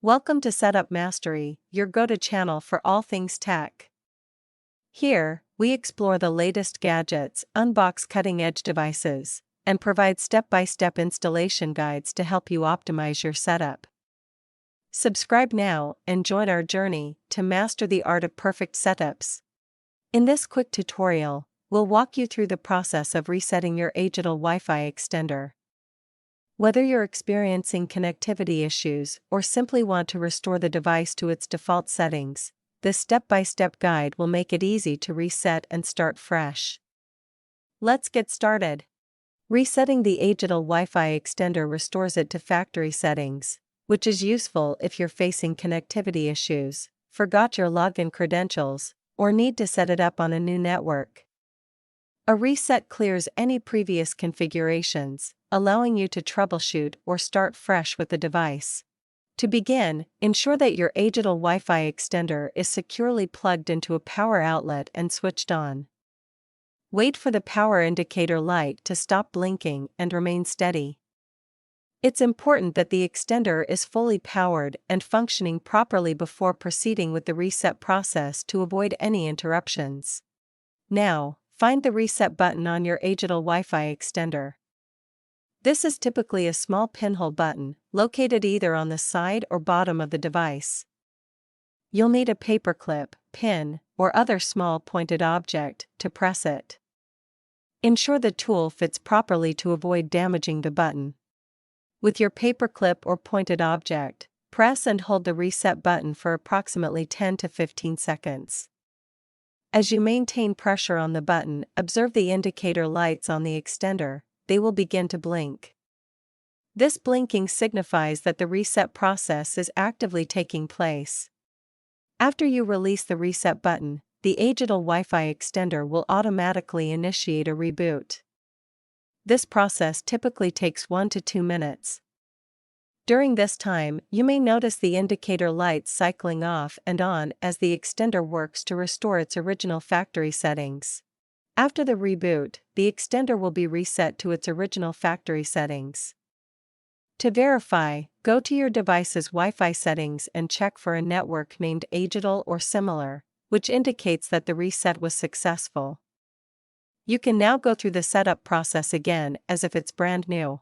Welcome to Setup Mastery, your go-to channel for all things tech. Here, we explore the latest gadgets, unbox cutting-edge devices, and provide step-by-step installation guides to help you optimize your setup. Subscribe now and join our journey to master the art of perfect setups. In this quick tutorial, we'll walk you through the process of resetting your Aigital Wi-Fi extender. Whether you're experiencing connectivity issues or simply want to restore the device to its default settings, this step-by-step guide will make it easy to reset and start fresh. Let's get started. Resetting the Aigital Wi-Fi extender restores it to factory settings, which is useful if you're facing connectivity issues, forgot your login credentials, or need to set it up on a new network. A reset clears any previous configurations, allowing you to troubleshoot or start fresh with the device. To begin, ensure that your Aigital Wi-Fi extender is securely plugged into a power outlet and switched on. Wait for the power indicator light to stop blinking and remain steady. It's important that the extender is fully powered and functioning properly before proceeding with the reset process to avoid any interruptions. Now, find the reset button on your Aigital Wi-Fi extender. This is typically a small pinhole button, located either on the side or bottom of the device. You'll need a paperclip, pin, or other small pointed object to press it. Ensure the tool fits properly to avoid damaging the button. With your paperclip or pointed object, press and hold the reset button for approximately 10 to 15 seconds. As you maintain pressure on the button, observe the indicator lights on the extender. They will begin to blink. This blinking signifies that the reset process is actively taking place. After you release the reset button, the Aigital Wi-Fi extender will automatically initiate a reboot. This process typically takes 1 to 2 minutes. During this time, you may notice the indicator lights cycling off and on as the extender works to restore its original factory settings. After the reboot, the extender will be reset to its original factory settings. To verify, go to your device's Wi-Fi settings and check for a network named Aigital or similar, which indicates that the reset was successful. You can now go through the setup process again as if it's brand new.